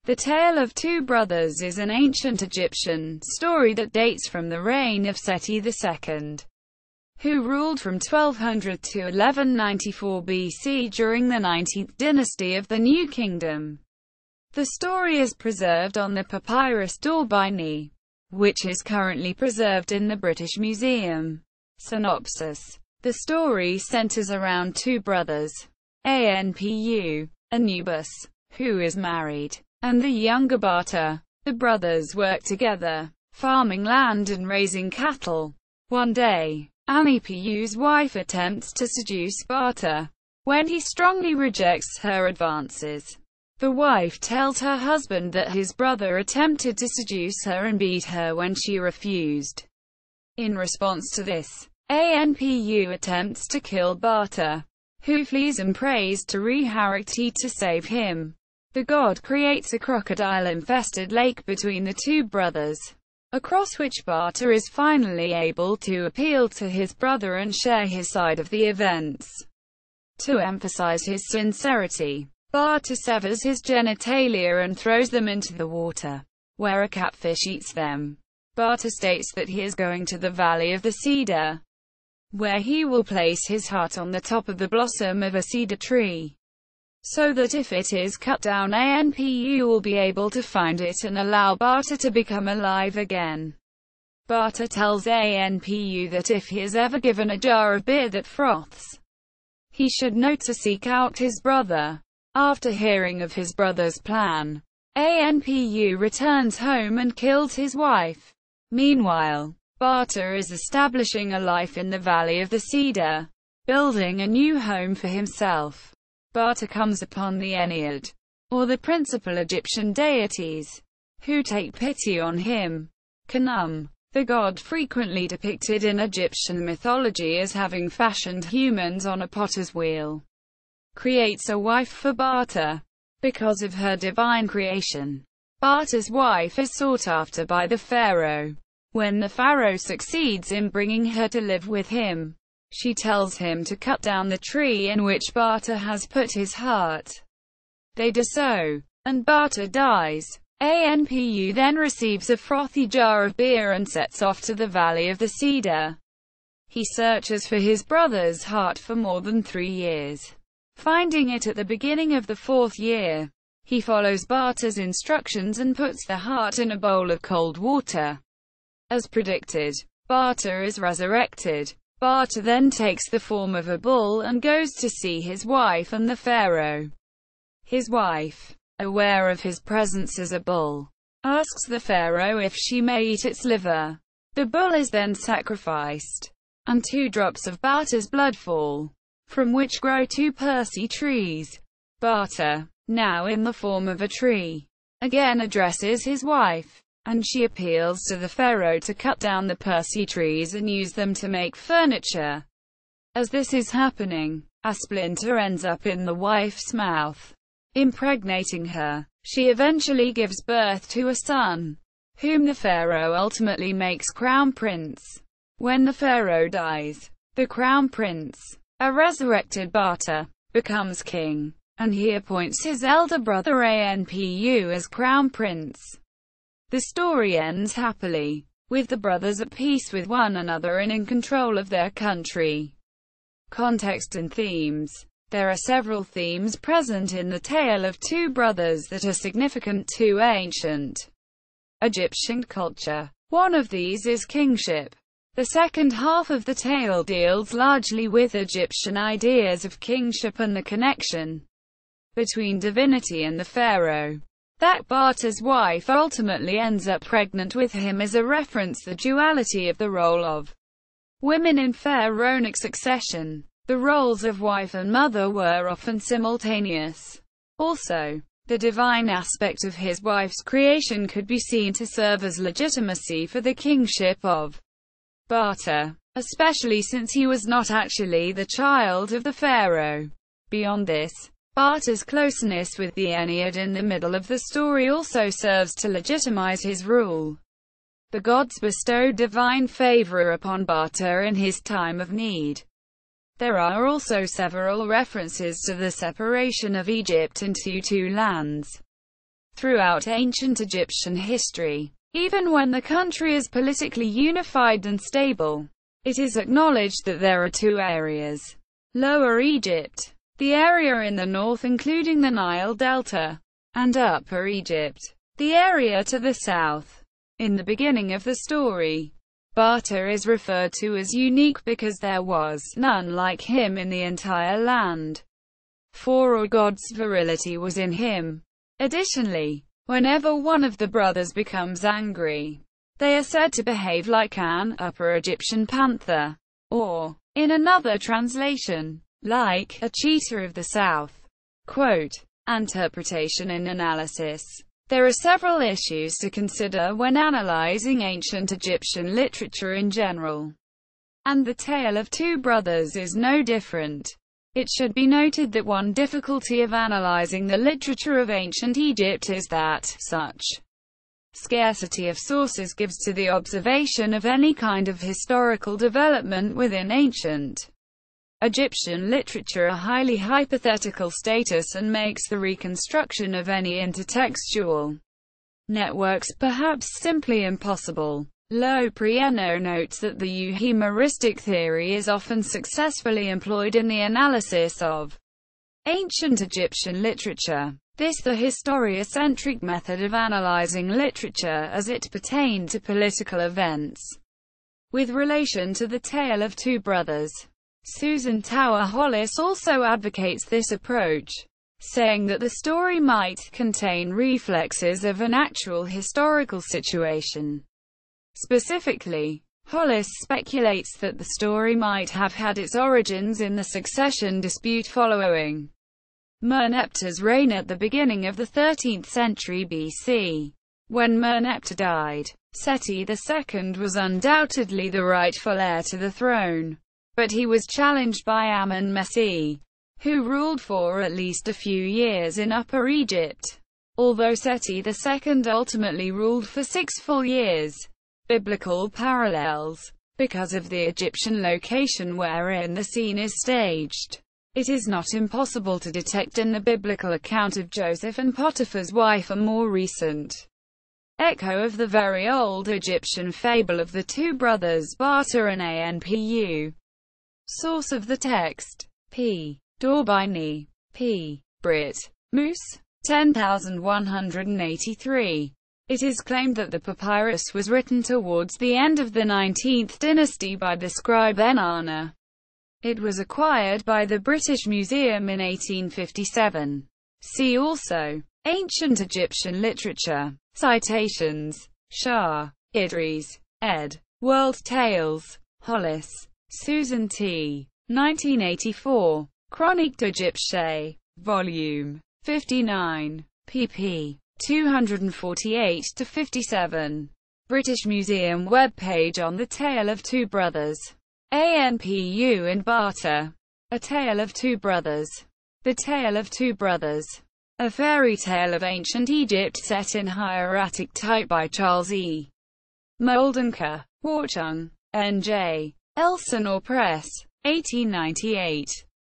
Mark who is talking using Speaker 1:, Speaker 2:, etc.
Speaker 1: The Tale of Two Brothers is an ancient Egyptian story that dates from the reign of Seti II, who ruled from 1200 to 1194 BC during the 19th dynasty of the New Kingdom. The story is preserved on the Papyrus D'Orbiney, which is currently preserved in the British Museum. Synopsis. The story centers around two brothers, Anpu, Anubis, who is married, and the younger Bata. The brothers work together, farming land and raising cattle. One day, Anpu's wife attempts to seduce Bata. When he strongly rejects her advances, the wife tells her husband that his brother attempted to seduce her and beat her when she refused. In response to this, Anpu attempts to kill Bata, who flees and prays to Rehariti to save him. The god creates a crocodile-infested lake between the two brothers, across which Bata is finally able to appeal to his brother and share his side of the events. To emphasize his sincerity, Bata severs his genitalia and throws them into the water, where a catfish eats them. Bata states that he is going to the Valley of the Cedar, where he will place his heart on the top of the blossom of a cedar tree, so that if it is cut down, Anpu will be able to find it and allow Bata to become alive again. Bata tells Anpu that if he is ever given a jar of beer that froths, he should know to seek out his brother. After hearing of his brother's plan, Anpu returns home and kills his wife. Meanwhile, Bata is establishing a life in the Valley of the Cedar, building a new home for himself. Bata comes upon the Ennead, or the principal Egyptian deities, who take pity on him. Khnum, the god frequently depicted in Egyptian mythology as having fashioned humans on a potter's wheel, creates a wife for Bata. Because of her divine creation, Bata's wife is sought after by the pharaoh. When the pharaoh succeeds in bringing her to live with him, she tells him to cut down the tree in which Bata has put his heart. They do so, and Bata dies. Anpu then receives a frothy jar of beer and sets off to the Valley of the Cedar. He searches for his brother's heart for more than 3 years. Finding it at the beginning of the 4th year, he follows Bata's instructions and puts the heart in a bowl of cold water. As predicted, Bata is resurrected. Bata then takes the form of a bull and goes to see his wife and the pharaoh. His wife, aware of his presence as a bull, asks the pharaoh if she may eat its liver. The bull is then sacrificed, and 2 drops of Bata's blood fall, from which grow 2 Persea trees. Bata, now in the form of a tree, again addresses his wife, and she appeals to the pharaoh to cut down the Persea trees and use them to make furniture. As this is happening, a splinter ends up in the wife's mouth, impregnating her. She eventually gives birth to a son, whom the pharaoh ultimately makes crown prince. When the pharaoh dies, the crown prince, a resurrected Bata, becomes king, and he appoints his elder brother Anpu as crown prince. The story ends happily, with the brothers at peace with one another and in control of their country. Context and themes. There are several themes present in the Tale of Two Brothers that are significant to ancient Egyptian culture. One of these is kingship. The second half of the tale deals largely with Egyptian ideas of kingship and the connection between divinity and the pharaoh. That Bata's wife ultimately ends up pregnant with him is a reference to the duality of the role of women in pharaonic succession. The roles of wife and mother were often simultaneous. Also, the divine aspect of his wife's creation could be seen to serve as legitimacy for the kingship of Bata, especially since he was not actually the child of the pharaoh. Beyond this, Bata's closeness with the Ennead in the middle of the story also serves to legitimize his rule. The gods bestowed divine favor upon Bata in his time of need. There are also several references to the separation of Egypt into 2 lands. throughout ancient Egyptian history. Even when the country is politically unified and stable, it is acknowledged that there are two areas. Lower Egypt, the area in the north including the Nile Delta, and Upper Egypt, the area to the south. In the beginning of the story, Bata is referred to as unique because there was none like him in the entire land. For God's virility was in him. Additionally, whenever one of the brothers becomes angry, they are said to behave like an Upper Egyptian panther, or, in another translation, like a cheetah of the south. Quote, interpretation and analysis. There are several issues to consider when analyzing ancient Egyptian literature in general, and the tale of two brothers is no different. It should be noted that one difficulty of analyzing the literature of ancient Egypt is that such scarcity of sources gives to the observation of any kind of historical development within ancient Egyptian literature a highly hypothetical status and makes the reconstruction of any intertextual networks perhaps simply impossible. Loprieno notes that the euhemeristic theory is often successfully employed in the analysis of ancient Egyptian literature. This the historiocentric method of analyzing literature as it pertained to political events. With relation to the tale of two brothers, Susan Tower Hollis also advocates this approach, saying that the story might contain reflexes of an actual historical situation. Specifically, Hollis speculates that the story might have had its origins in the succession dispute following Merneptah's reign at the beginning of the 13th century BC. When Merneptah died, Seti II was undoubtedly the rightful heir to the throne, but he was challenged by Amen-Messi, who ruled for at least a few years in Upper Egypt. Although Seti II ultimately ruled for 6 full years, biblical parallels, because of the Egyptian location wherein the scene is staged, it is not impossible to detect in the biblical account of Joseph and Potiphar's wife a more recent echo of the very old Egyptian fable of the two brothers Bata and Anpu. Source of the text: P. D'Orbiney, P. Brit. Mus. 10183. It is claimed that the papyrus was written towards the end of the 19th dynasty by the scribe Enana. It was acquired by the British Museum in 1857. See also Ancient Egyptian Literature. Citations: Shah, Idris, ed. World Tales. Hollis, Susan T. 1984. Chronique d'Égypte. Volume 59. pp. 248-57. British Museum web page on the tale of two brothers. Anpu and Bata. A Tale of Two Brothers. The Tale of Two Brothers. A fairy tale of ancient Egypt set in hieratic type by Charles E. Moldenker. Hwarchung. N.J. Elsinore Press. 1898.